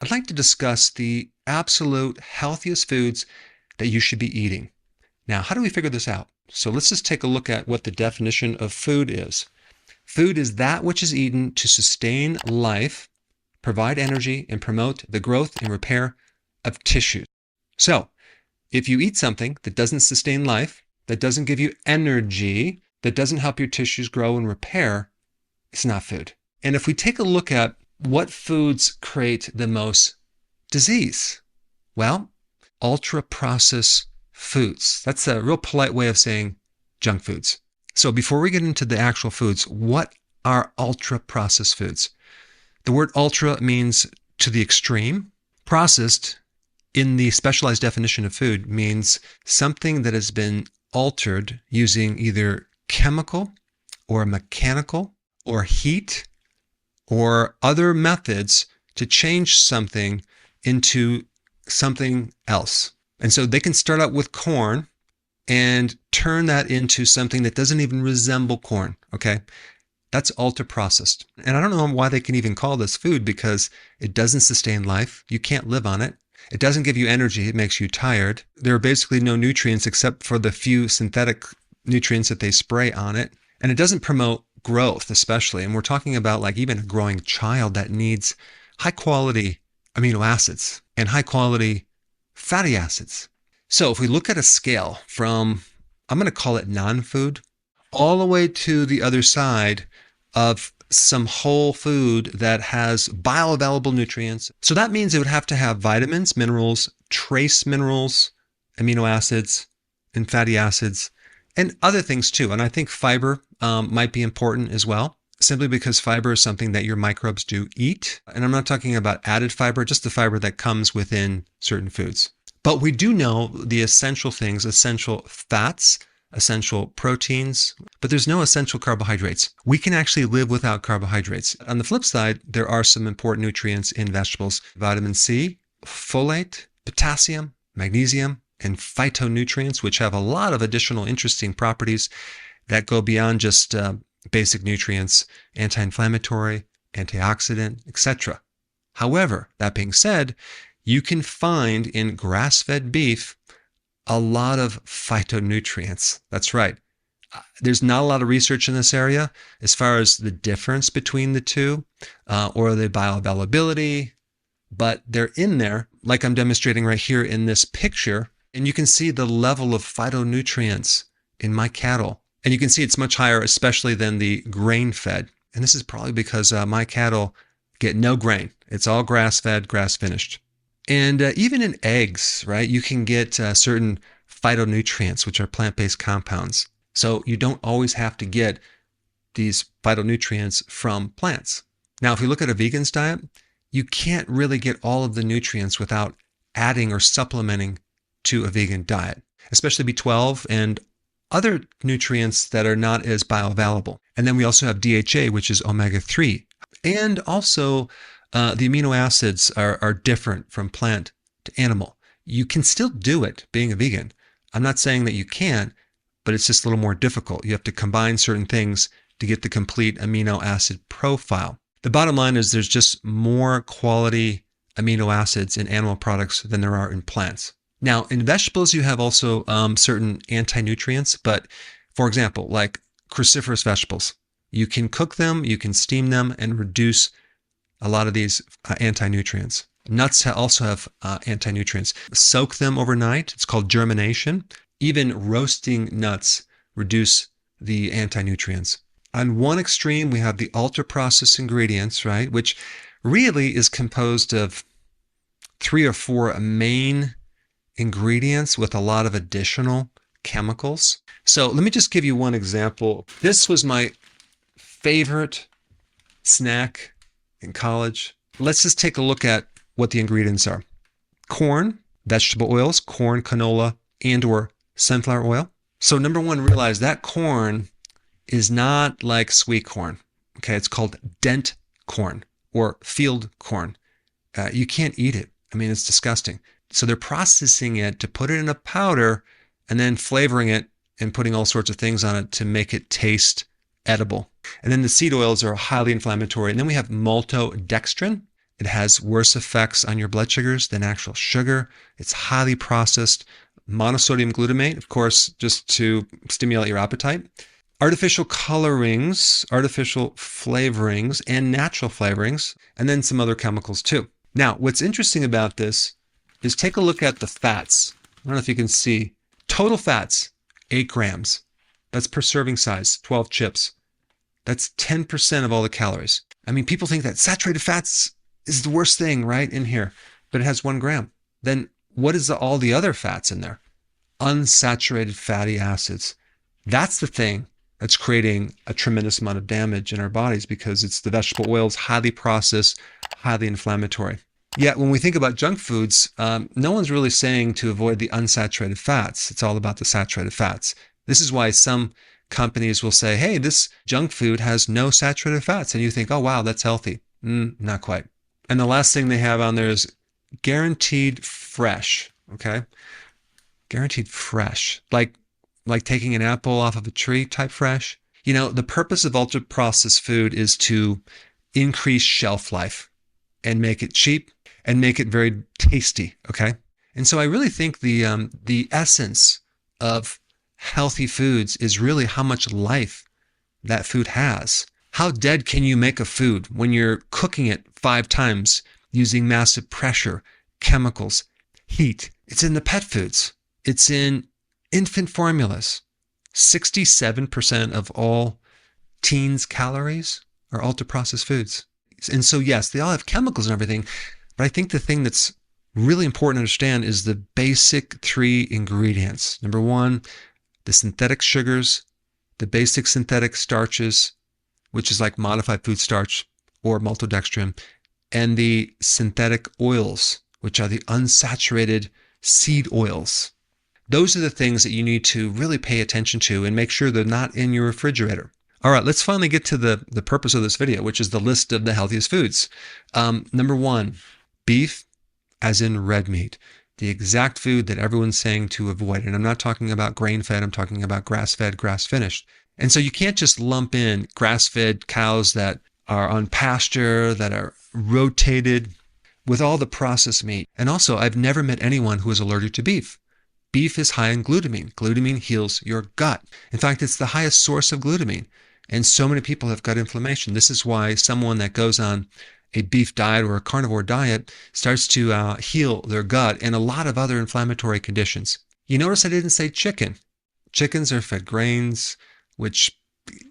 I'd like to discuss the absolute healthiest foods that you should be eating. Now, how do we figure this out? So let's just take a look at what the definition of food is. Food is that which is eaten to sustain life, provide energy, and promote the growth and repair of tissues. So, if you eat something that doesn't sustain life, that doesn't give you energy, that doesn't help your tissues grow and repair, it's not food. And if we take a look at what foods create the most disease, well, ultra-processed foods. That's a real polite way of saying junk foods. So before we get into the actual foods, what are ultra-processed foods? The word ultra means to the extreme. Processed, in the specialized definition of food, means something that has been altered using either chemical or mechanical or heat or other methods to change something into something else. And so they can start out with corn and turn that into something that doesn't even resemble corn, okay? That's ultra processed. And I don't know why they can even call this food, because it doesn't sustain life. You can't live on it. It doesn't give you energy. It makes you tired. There are basically no nutrients except for the few synthetic nutrients that they spray on it. And it doesn't promote growth, especially. And we're talking about like even a growing child that needs high quality amino acids and high quality fatty acids. So if we look at a scale from, I'm going to call it non-food, all the way to the other side of some whole food that has bioavailable nutrients. So that means it would have to have vitamins, minerals, trace minerals, amino acids, and fatty acids, and other things too. And I think fiber might be important as well, simply because fiber is something that your microbes do eat. And I'm not talking about added fiber, just the fiber that comes within certain foods. But we do know the essential things, essential fats, essential proteins, but there's no essential carbohydrates. We can actually live without carbohydrates. On the flip side, there are some important nutrients in vegetables: vitamin C, folate, potassium, magnesium, and phytonutrients, which have a lot of additional interesting properties that go beyond just basic nutrients, anti-inflammatory, antioxidant, etc. However, that being said, you can find in grass-fed beef a lot of phytonutrients. That's right. There's not a lot of research in this area as far as the difference between the two or the bioavailability, but they're in there, like I'm demonstrating right here in this picture. And you can see the level of phytonutrients in my cattle. And you can see it's much higher, especially than the grain-fed. And this is probably because my cattle get no grain. It's all grass-fed, grass-finished. And even in eggs, right, you can get certain phytonutrients, which are plant-based compounds. So you don't always have to get these phytonutrients from plants. Now, if we look at a vegan's diet, you can't really get all of the nutrients without adding or supplementing to a vegan diet, especially B12 and other nutrients that are not as bioavailable. And then we also have DHA, which is omega-3. And also, the amino acids are different from plant to animal. You can still do it being a vegan. I'm not saying that you can't, but it's just a little more difficult. You have to combine certain things to get the complete amino acid profile. The bottom line is there's just more quality amino acids in animal products than there are in plants. Now, in vegetables, you have also certain anti-nutrients, but for example, like cruciferous vegetables, you can cook them, you can steam them, and reduce a lot of these anti-nutrients. Nuts also have anti-nutrients. Soak them overnight. It's called germination. Even roasting nuts reduce the anti-nutrients. On one extreme, we have the ultra-processed ingredients, right, which really is composed of 3 or 4 main ingredients with a lot of additional chemicals. So let me just give you one example. This was my favorite snack in college. Let's just take a look at what the ingredients are. Corn, vegetable oils, corn, canola, and or sunflower oil. So number one, realize that corn is not like sweet corn. Okay, it's called dent corn or field corn. You can't eat it. I mean, it's disgusting. So they're processing it to put it in a powder and then flavoring it and putting all sorts of things on it to make it taste edible. And then the seed oils are highly inflammatory. And then we have maltodextrin. It has worse effects on your blood sugars than actual sugar. It's highly processed. Monosodium glutamate, of course, just to stimulate your appetite. Artificial colorings, artificial flavorings, and natural flavorings, and then some other chemicals too. Now, what's interesting about this is take a look at the fats. I don't know if you can see. Total fats, 8 grams. That's per serving size, 12 chips. That's 10% of all the calories. I mean, people think that saturated fats is the worst thing, right, in here, but it has 1 gram. Then what is all the other fats in there? Unsaturated fatty acids. That's the thing that's creating a tremendous amount of damage in our bodies because it's the vegetable oils, highly processed, highly inflammatory. Yet when we think about junk foods, no one's really saying to avoid the unsaturated fats. It's all about the saturated fats. This is why some companies will say, hey, this junk food has no saturated fats. And you think, oh, wow, that's healthy. Not quite. And the last thing they have on there is guaranteed fresh. Okay. Guaranteed fresh. Like taking an apple off of a tree type fresh. You know, the purpose of ultra processed food is to increase shelf life and make it cheap and make it very tasty. Okay. And so I really think the essence of healthy foods is really how much life that food has. How dead can you make a food when you're cooking it 5 times using massive pressure, chemicals, heat? It's in the pet foods. It's in infant formulas. 67% of all teens' calories are ultra-processed foods. And so, yes, they all have chemicals and everything, but I think the thing that's really important to understand is the basic 3 ingredients. Number 1, the synthetic sugars, the basic synthetic starches, which is like modified food starch or maltodextrin, and the synthetic oils, which are the unsaturated seed oils. Those are the things that you need to really pay attention to and make sure they're not in your refrigerator. All right, let's finally get to the purpose of this video, which is the list of the healthiest foods. Number 1, beef, as in red meat. The exact food that everyone's saying to avoid. And I'm not talking about grain-fed, I'm talking about grass-fed, grass-finished. And so you can't just lump in grass-fed cows that are on pasture, that are rotated with all the processed meat. And also, I've never met anyone who is allergic to beef. Beef is high in glutamine. Glutamine heals your gut. In fact, it's the highest source of glutamine. And so many people have gut inflammation. This is why someone that goes on a beef diet or a carnivore diet starts to heal their gut and a lot of other inflammatory conditions. You notice I didn't say chicken. Chickens are fed grains, which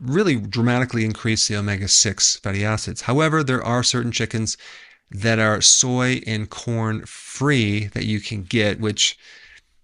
really dramatically increase the omega-6 fatty acids. However, there are certain chickens that are soy and corn free that you can get, which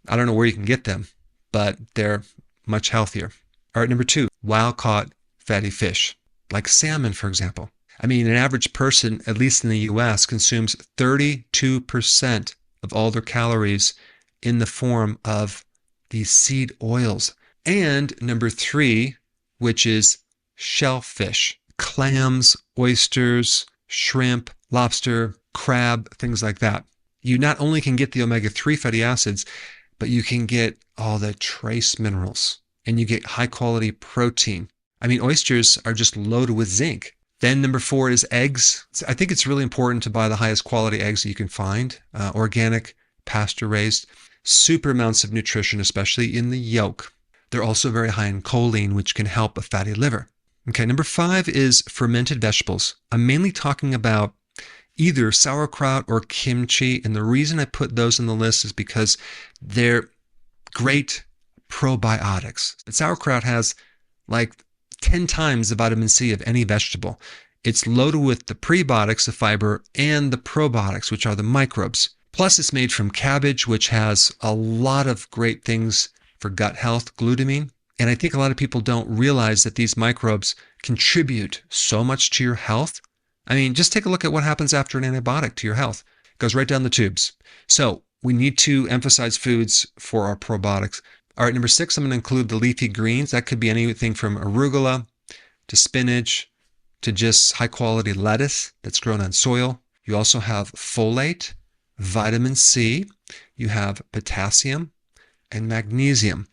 I don't know where you can get them, but they're much healthier. All right, number 2, wild-caught fatty fish, like salmon, for example. I mean, an average person, at least in the US, consumes 32% of all their calories in the form of these seed oils. And number 3, which is shellfish, clams, oysters, shrimp, lobster, crab, things like that. You not only can get the omega-3 fatty acids, but you can get all the trace minerals and you get high quality protein. I mean, oysters are just loaded with zinc. Then number 4 is eggs. I think it's really important to buy the highest quality eggs that you can find, organic, pasture raised, super amounts of nutrition, especially in the yolk. They're also very high in choline, which can help a fatty liver. Okay, number 5 is fermented vegetables. I'm mainly talking about either sauerkraut or kimchi, and the reason I put those on the list is because they're great probiotics. Sauerkraut has like 10 times the vitamin C of any vegetable. It's loaded with the prebiotics, the fiber, and the probiotics, which are the microbes. Plus, it's made from cabbage, which has a lot of great things for gut health, glutamine. And I think a lot of people don't realize that these microbes contribute so much to your health. I mean, just take a look at what happens after an antibiotic to your health. It goes right down the tubes. So we need to emphasize foods for our probiotics. All right, number 6, I'm going to include the leafy greens. That could be anything from arugula to spinach to just high-quality lettuce that's grown on soil. You also have folate, vitamin C, you have potassium, and magnesium.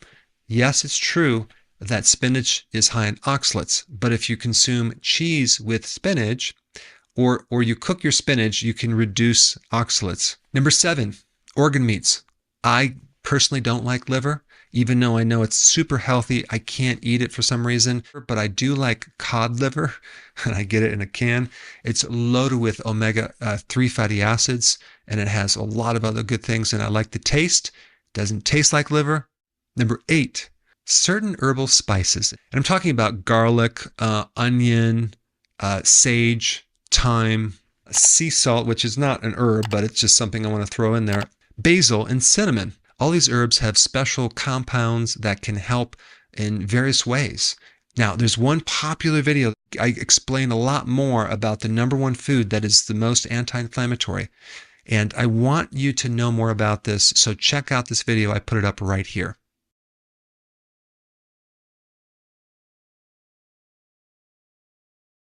Yes, it's true that spinach is high in oxalates, but if you consume cheese with spinach, or you cook your spinach, you can reduce oxalates. Number 7, organ meats. I personally don't like liver. Even though I know it's super healthy, I can't eat it for some reason, but I do like cod liver, and I get it in a can. It's loaded with omega-3 fatty acids, and it has a lot of other good things, and I like the taste. Doesn't taste like liver. Number 8, certain herbal spices. And I'm talking about garlic, onion, sage, thyme, sea salt, which is not an herb, but it's just something I want to throw in there, basil, and cinnamon. All these herbs have special compounds that can help in various ways. Now, there's one popular video. I explain a lot more about the number 1 food that is the most anti-inflammatory. And I want you to know more about this, so check out this video. I put it up right here.